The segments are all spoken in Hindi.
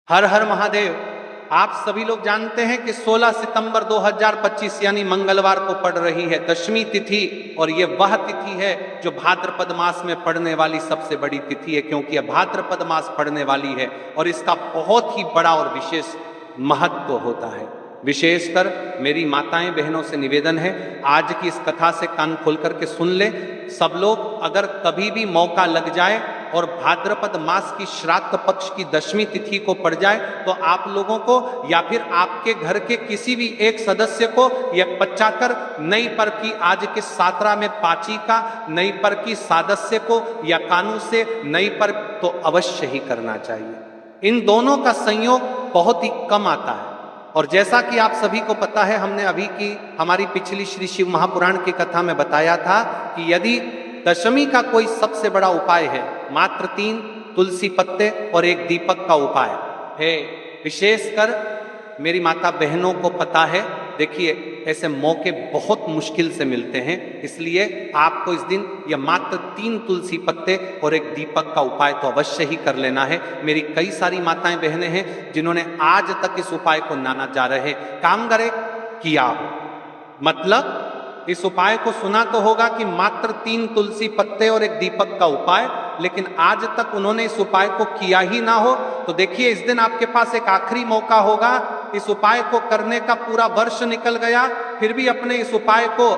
हर हर महादेव। आप सभी लोग जानते हैं कि 16 सितंबर 2025 यानी मंगलवार को पड़ रही है दशमी तिथि, और ये वह तिथि है जो भाद्रपद मास में पड़ने वाली सबसे बड़ी तिथि है, क्योंकि यह भाद्रपद मास पड़ने वाली है और इसका बहुत ही बड़ा और विशेष महत्व होता है। विशेषकर मेरी माताएं बहनों से निवेदन है, आज की इस कथा से कान खोल करके सुन ले सब लोग। अगर कभी भी मौका लग जाए और भाद्रपद मास की श्राद्ध पक्ष की दशमी तिथि को पड़ जाए तो आप लोगों को या फिर आपके घर के किसी भी एक सदस्य को यह बचाकर नई पर की आज के सातरा में पाची का नई पर की सदस्य को या कानू से नई पर तो अवश्य ही करना चाहिए। इन दोनों का संयोग बहुत ही कम आता है। और जैसा कि आप सभी को पता है, हमने अभी की हमारी पिछली श्री शिव महापुराण की कथा में बताया था कि यदि दशमी का कोई सबसे बड़ा उपाय है, मात्र 3 तुलसी पत्ते और एक दीपक का उपाय है। विशेषकर मेरी माता बहनों को पता है। देखिए, ऐसे मौके बहुत मुश्किल से मिलते हैं, इसलिए आपको इस दिन यह मात्र 3 तुलसी पत्ते और एक दीपक का उपाय तो अवश्य ही कर लेना है। मेरी कई सारी माताएं बहनें हैं जिन्होंने आज तक इस उपाय को नाना जा रहे काम करे किया हो। मतलब इस उपाय को सुना तो होगा कि मात्र 3 तुलसी पत्ते और एक दीपक का उपाय, लेकिन आज तक उन्होंने इस उपाय को किया ही ना हो। तो देखिए, इस दिन आपके पास एक आखिरी मौका होगा। इस उपाय को करने का पूरा वर्ष निकल गया, फिर भी अपने इस उपाय को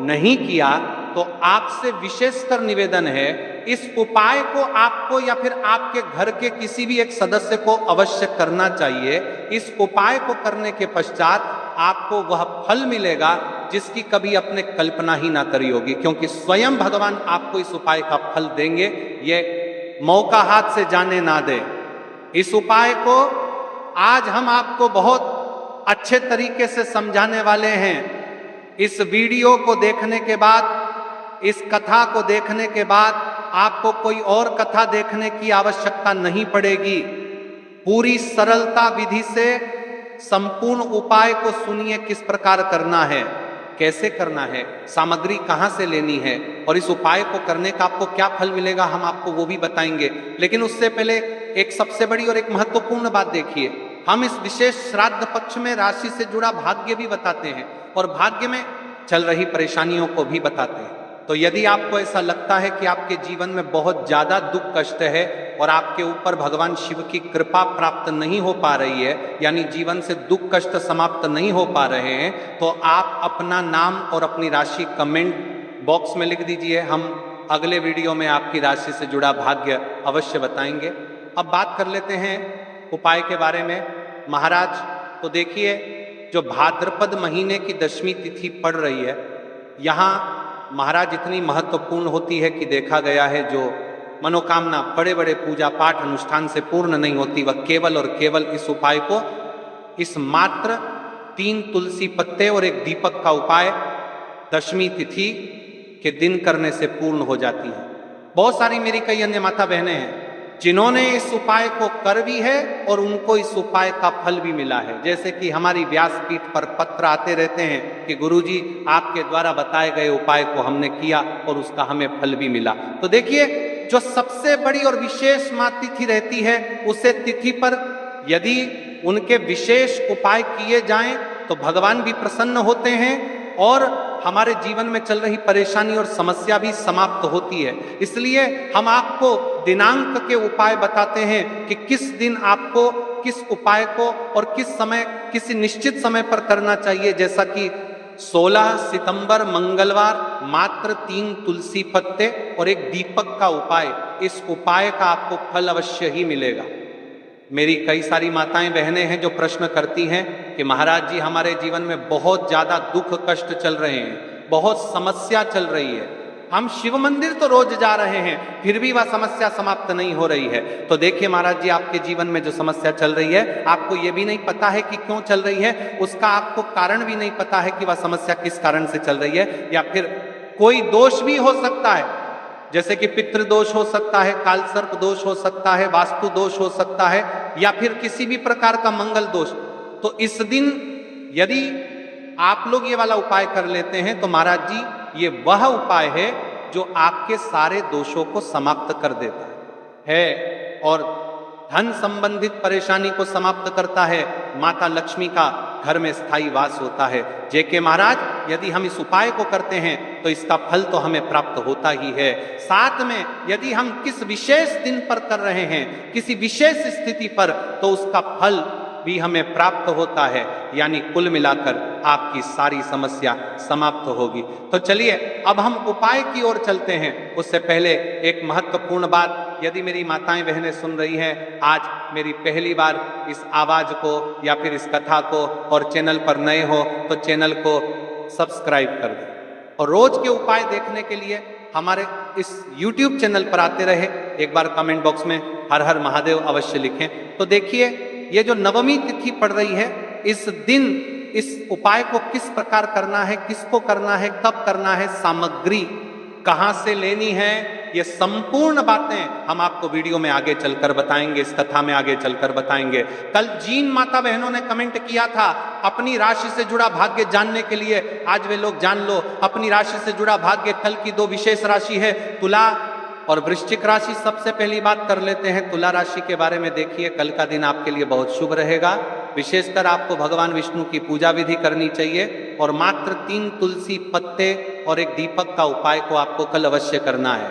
नहीं किया, तो आपसे विशेषकर निवेदन है, इस उपाय को आपको या फिर आपके घर के किसी भी एक सदस्य को अवश्य करना चाहिए। इस उपाय को करने के पश्चात आपको वह फल मिलेगा जिसकी कभी आपने कल्पना ही ना करी होगी, क्योंकि स्वयं भगवान आपको इस उपाय का फल देंगे। ये मौका हाथ से जाने ना दे। इस उपाय को आज हम आपको बहुत अच्छे तरीके से समझाने वाले हैं। इस वीडियो को देखने के बाद, इस कथा को देखने के बाद आपको कोई और कथा देखने की आवश्यकता नहीं पड़ेगी। पूरी सरलता विधि से संपूर्ण उपाय को सुनिए, किस प्रकार करना है, कैसे करना है, सामग्री कहाँ से लेनी है और इस उपाय को करने का आपको क्या फल मिलेगा, हम आपको वो भी बताएंगे। लेकिन उससे पहले एक सबसे बड़ी और एक महत्वपूर्ण बात देखिए, हम इस विशेष श्राद्ध पक्ष में राशि से जुड़ा भाग्य भी बताते हैं और भाग्य में चल रही परेशानियों को भी बताते हैं। तो यदि आपको ऐसा लगता है कि आपके जीवन में बहुत ज्यादा दुख कष्ट है और आपके ऊपर भगवान शिव की कृपा प्राप्त नहीं हो पा रही है, यानी जीवन से दुख कष्ट समाप्त नहीं हो पा रहे हैं, तो आप अपना नाम और अपनी राशि कमेंट बॉक्स में लिख दीजिए। हम अगले वीडियो में आपकी राशि से जुड़ा भाग्य अवश्य बताएंगे। अब बात कर लेते हैं उपाय के बारे में। महाराज, तो देखिए, जो भाद्रपद महीने की दशमी तिथि पड़ रही है, यहाँ महाराज इतनी महत्वपूर्ण होती है कि देखा गया है जो मनोकामना बड़े बड़े पूजा पाठ अनुष्ठान से पूर्ण नहीं होती, वह केवल और केवल इस उपाय को, इस मात्र 3 तुलसी पत्ते और एक दीपक का उपाय दशमी तिथि के दिन करने से पूर्ण हो जाती है। बहुत सारी मेरी कई अन्य माता बहनें हैं जिन्होंने इस उपाय को कर भी है और उनको इस उपाय का फल भी मिला है। जैसे कि हमारी व्यासपीठ पर पत्र आते रहते हैं कि गुरुजी, आपके द्वारा बताए गए उपाय को हमने किया और उसका हमें फल भी मिला। तो देखिए, जो सबसे बड़ी और विशेष माँ तिथि रहती है, उसे तिथि पर यदि उनके विशेष उपाय किए जाएं तो भगवान भी प्रसन्न होते हैं और हमारे जीवन में चल रही परेशानी और समस्या भी समाप्त होती है। इसलिए हम आपको दिनांक के उपाय बताते हैं कि किस दिन आपको किस उपाय को और किस समय, किसी निश्चित समय पर करना चाहिए। जैसा कि 16 सितंबर मंगलवार मात्र 3 तुलसी पत्ते और एक दीपक का उपाय, इस उपाय का आपको फल अवश्य ही मिलेगा। मेरी कई सारी माताएं बहनें हैं जो प्रश्न करती हैं कि महाराज जी, हमारे जीवन में बहुत ज्यादा दुख कष्ट चल रहे हैं, बहुत समस्या चल रही है, हम शिव मंदिर तो रोज जा रहे हैं, फिर भी वह समस्या समाप्त नहीं हो रही है। तो देखिए महाराज जी, आपके जीवन में जो समस्या चल रही है, आपको ये भी नहीं पता है कि क्यों चल रही है, उसका आपको कारण भी नहीं पता है कि वह समस्या किस कारण से चल रही है, या फिर कोई दोष भी हो सकता है, जैसे कि पितृदोष हो सकता है, कालसर्प दोष हो सकता है, वास्तु दोष हो सकता है, या फिर किसी भी प्रकार का मंगल दोष। तो इस दिन यदि आप लोग ये वाला उपाय कर लेते हैं तो महाराज जी, ये वह उपाय है जो आपके सारे दोषों को समाप्त कर देता है। और धन संबंधित परेशानी को समाप्त करता है, माता लक्ष्मी का घर में स्थायी वास होता है। जेके महाराज, यदि हम इस उपाय को करते हैं तो इसका फल तो हमें प्राप्त होता ही है। साथ में यदि हम किस विशेष दिन पर कर रहे हैं, किसी विशेष स्थिति पर, तो उसका फल भी हमें प्राप्त होता है। यानी कुल मिलाकर आपकी सारी समस्या समाप्त होगी। तो चलिए अब हम उपाय की ओर चलते हैं। उससे पहले एक महत्वपूर्ण बात, यदि मेरी माताएं बहनें सुन रही हैं, आज मेरी पहली बार इस आवाज को या फिर इस कथा को और चैनल पर नए हो तो चैनल को सब्सक्राइब कर दें और रोज के उपाय देखने के लिए हमारे इस YouTube चैनल पर आते रहे। एक बार कमेंट बॉक्स में हर हर महादेव अवश्य लिखें। तो देखिए, ये जो नवमी तिथि पड़ रही है, इस दिन इस उपाय को किस प्रकार करना है, किसको करना है, कब करना है, सामग्री कहां से लेनी है, ये संपूर्ण बातें हम आपको वीडियो में आगे चलकर बताएंगे, इस कथा में आगे चलकर बताएंगे। कल जिन माता बहनों ने कमेंट किया था अपनी राशि से जुड़ा भाग्य जानने के लिए, आज वे लोग जान लो अपनी राशि से जुड़ा भाग्य। कल की दो विशेष राशि है तुला और वृश्चिक राशि। सबसे पहली बात कर लेते हैं तुला राशि के बारे में। देखिए, कल का दिन आपके लिए बहुत शुभ रहेगा। विशेषकर आपको भगवान विष्णु की पूजा विधि करनी चाहिए और मात्र 3 तुलसी पत्ते और एक दीपक का उपाय को आपको कल अवश्य करना है।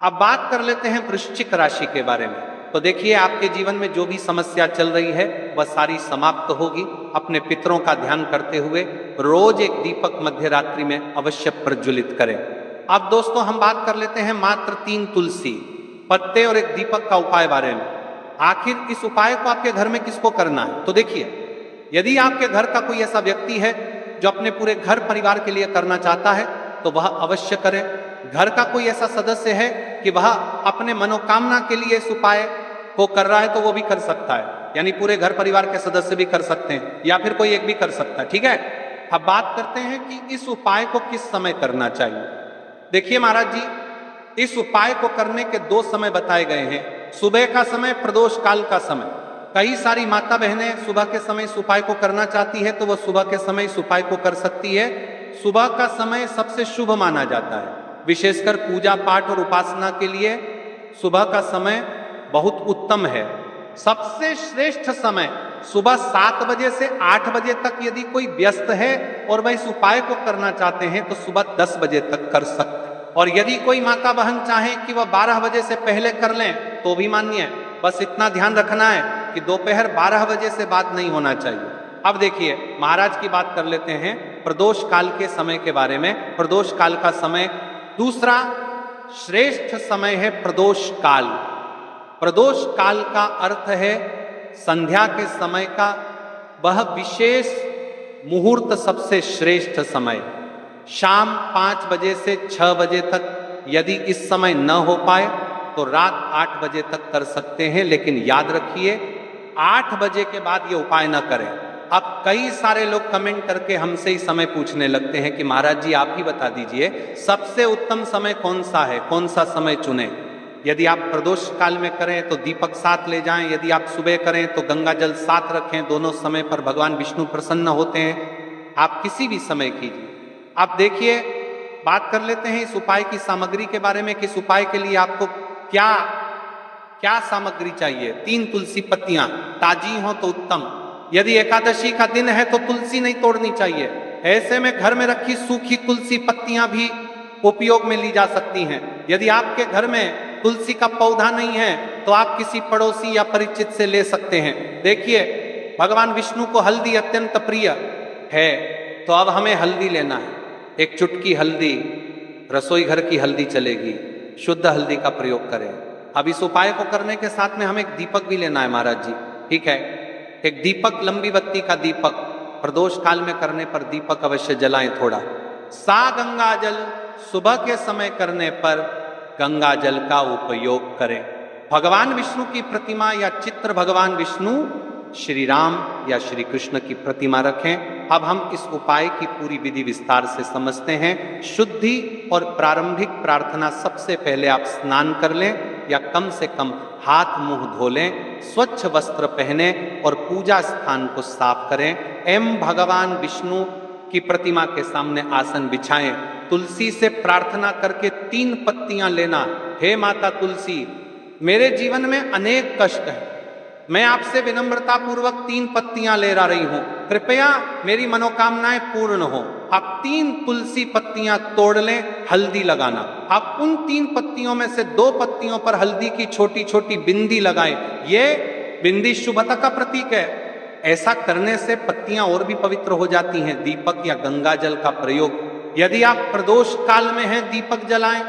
अब बात कर लेते हैं वृश्चिक राशि के बारे में। तो देखिए, आपके जीवन में जो भी समस्या चल रही है वह सारी समाप्त होगी। अपने पितरों का ध्यान करते हुए रोज एक दीपक मध्य रात्रि में अवश्य प्रज्वलित करें। अब दोस्तों हम बात कर लेते हैं मात्र 3 तुलसी पत्ते और एक दीपक का उपाय बारे में। आखिर इस उपाय को आपके घर में किसको करना है? तो देखिए, यदि आपके घर का कोई ऐसा व्यक्ति है जो अपने पूरे घर परिवार के लिए करना चाहता है तो वह अवश्य करे। घर का कोई ऐसा सदस्य है कि वह अपने मनोकामना के लिए इस उपाय को कर रहा है तो वो भी कर सकता है। यानी पूरे घर परिवार के सदस्य भी कर सकते हैं या फिर कोई एक भी कर सकता है। ठीक है, अब बात करते हैं कि इस उपाय को किस समय करना चाहिए। देखिए महाराज जी, इस उपाय को करने के 2 समय बताए गए हैं। सुबह का समय, प्रदोष काल का समय। कई सारी माता बहनें सुबह के समय इस उपाय को करना चाहती है तो वह सुबह के समय इस उपाय को कर सकती है। सुबह का समय सबसे शुभ माना जाता है, विशेषकर पूजा पाठ और उपासना के लिए सुबह का समय बहुत उत्तम है। सबसे श्रेष्ठ समय सुबह 7 बजे से 8 बजे तक यदि कोई व्यस्त है और वह इस उपाय को करना चाहते हैं तो सुबह 10 बजे तक कर सकते हैं। और यदि कोई माता बहन चाहे कि वह 12 बजे से पहले कर लें तो भी मान्य है। बस इतना ध्यान रखना है कि दोपहर 12 बजे से बाद नहीं होना चाहिए। अब देखिए, महाराज की बात कर लेते हैं प्रदोष काल के समय के बारे में। प्रदोष काल का समय दूसरा श्रेष्ठ समय है प्रदोष काल। प्रदोष काल का अर्थ है संध्या के समय का वह विशेष मुहूर्त, सबसे श्रेष्ठ समय। शाम 5 बजे से 6 बजे तक यदि इस समय न हो पाए तो रात 8 बजे तक कर सकते हैं, लेकिन याद रखिए 8 बजे के बाद ये उपाय न करें। अब कई सारे लोग कमेंट करके हमसे ही समय पूछने लगते हैं कि महाराज जी आप ही बता दीजिए सबसे उत्तम समय कौन सा है, कौन सा समय चुने। यदि आप प्रदोष काल में करें तो दीपक साथ ले जाएं, यदि आप सुबह करें तो गंगा जल साथ रखें। दोनों समय पर भगवान विष्णु प्रसन्न होते हैं। आप किसी भी समय कीजिए। आप देखिए, बात कर लेते हैं इस उपाय की सामग्री के बारे में। किस उपाय के लिए आपको क्या क्या सामग्री चाहिए। 3 तुलसी पत्तियां, ताजी हो तो उत्तम। यदि एकादशी का दिन है तो तुलसी नहीं तोड़नी चाहिए। ऐसे में घर में रखी सूखी तुलसी पत्तियां भी उपयोग में ली जा सकती हैं। यदि आपके घर में तुलसी का पौधा नहीं है तो आप किसी पड़ोसी या परिचित से ले सकते हैं। देखिए, भगवान विष्णु को हल्दी अत्यंत प्रिय है, तो अब हमें हल्दी लेना है। एक चुटकी हल्दी, रसोई घर की हल्दी चलेगी, शुद्ध हल्दी का प्रयोग करें। अब इस उपाय को करने के साथ में हमें एक दीपक भी लेना है महाराज जी। ठीक है, एक दीपक, लंबी बत्ती का दीपक। प्रदोष काल में करने पर दीपक अवश्य जलाएं थोड़ा। सा गंगा जल, सुबह के समय करने पर गंगा जल का उपयोग करें। भगवान विष्णु की प्रतिमा या चित्र, भगवान विष्णु, श्री राम या श्री कृष्ण की प्रतिमा रखें। अब हम इस उपाय की पूरी विधि विस्तार से समझते हैं। शुद्धि और प्रारंभिक प्रार्थना, सबसे पहले आप स्नान कर लें या कम से कम हाथ मुंह धो लें, स्वच्छ वस्त्र पहने और पूजा स्थान को साफ करें। भगवान विष्णु की प्रतिमा के सामने आसन बिछाएं। तुलसी से प्रार्थना करके 3 पत्तियां लेना। हे माता तुलसी, मेरे जीवन में अनेक कष्ट हैं, मैं आपसे विनम्रता पूर्वक 3 पत्तियां ले रही हूं, कृपया मेरी मनोकामनाएं पूर्ण हो। आप 3 तुलसी पत्तियां तोड़ लें, हल्दी लगाना। आप उन 3 पत्तियों में से 2 पत्तियों पर हल्दी की छोटी छोटी बिंदी लगाएं। ये बिंदी शुभता का प्रतीक है। ऐसा करने से पत्तियां और भी पवित्र हो जाती हैं। दीपक या गंगा जल का प्रयोग, यदि आप प्रदोष काल में हैं दीपक जलाएं।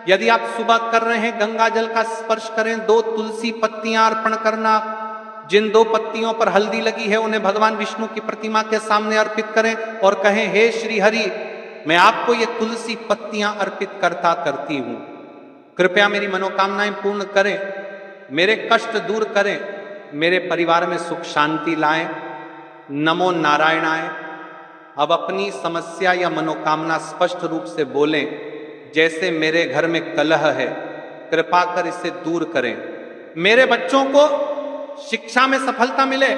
यदि आप सुबह कर रहे हैं गंगा जल का स्पर्श करें। 2 तुलसी पत्तियां अर्पण करना। जिन 2 पत्तियों पर हल्दी लगी है उन्हें भगवान विष्णु की प्रतिमा के सामने अर्पित करें और कहें, हे श्री हरि, मैं आपको ये तुलसी पत्तियां अर्पित करती हूं। कृपया मेरी मनोकामनाएं पूर्ण करें, मेरे कष्ट दूर करें, मेरे परिवार में सुख शांति लाएं। नमो नारायणाय। अब अपनी समस्या या मनोकामना स्पष्ट रूप से बोलें। जैसे मेरे घर में कलह है, कृपा कर इसे दूर करें। मेरे बच्चों को शिक्षा में सफलता मिले।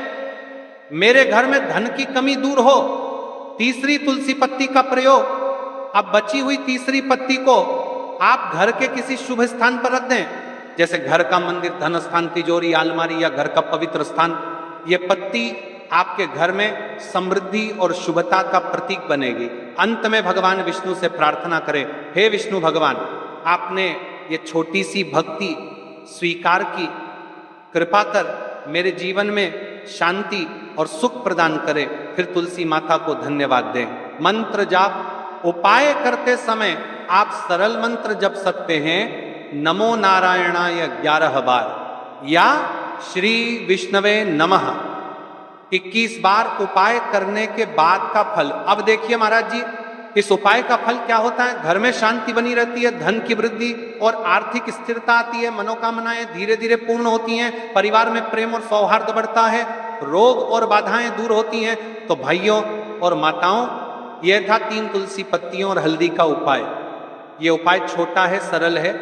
मेरे घर में धन की कमी दूर हो। तीसरी तुलसी पत्ती का प्रयोग। अब बची हुई तीसरी पत्ती को आप घर के किसी शुभ स्थान पर रख दें, जैसे घर का मंदिर, धन स्थान, तिजोरी, अलमारी या घर का पवित्र स्थान। ये पत्ती आपके घर में समृद्धि और शुभता का प्रतीक बनेगी। अंत में भगवान विष्णु से प्रार्थना करें, हे विष्णु भगवान, आपने ये छोटी सी भक्ति स्वीकार की, कृपा कर मेरे जीवन में शांति और सुख प्रदान करें। फिर तुलसी माता को धन्यवाद दें। मंत्र जाप। उपाय करते समय आप सरल मंत्र जप सकते हैं, नमो नारायणाय 11 बार या श्री विष्णवे नमः 21 बार। उपाय करने के बाद का फल। अब देखिए महाराज जी, इस उपाय का फल क्या होता है? घर में शांति बनी रहती है, धन की वृद्धि और आर्थिक स्थिरता आती है, मनोकामनाएं धीरे धीरे पूर्ण होती हैं, परिवार में प्रेम और सौहार्द बढ़ता है, रोग और बाधाएं दूर होती हैं। तो भाइयों और माताओं, यह था 3 तुलसी पत्तियों और हल्दी का उपाय। ये उपाय छोटा है, सरल है,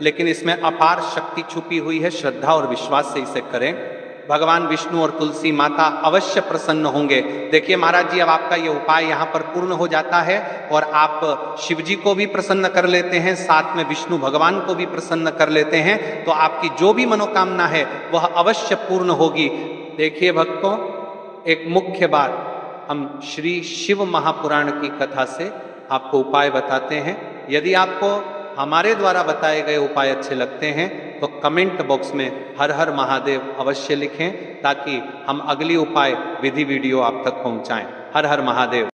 लेकिन इसमें अपार शक्ति छुपी हुई है। श्रद्धा और विश्वास से इसे करें। भगवान विष्णु और तुलसी माता अवश्य प्रसन्न होंगे। देखिए महाराज जी, अब आपका ये उपाय यहाँ पर पूर्ण हो जाता है और आप शिव जी को भी प्रसन्न कर लेते हैं, साथ में विष्णु भगवान को भी प्रसन्न कर लेते हैं। तो आपकी जो भी मनोकामना है वह अवश्य पूर्ण होगी। देखिए भक्तों, एक मुख्य बात, हम श्री शिव महापुराण की कथा से आपको उपाय बताते हैं। यदि आपको हमारे द्वारा बताए गए उपाय अच्छे लगते हैं तो कमेंट बॉक्स में हर हर महादेव अवश्य लिखें, ताकि हम अगली उपाय विधि वीडियो आप तक पहुंचाएं। हर हर महादेव।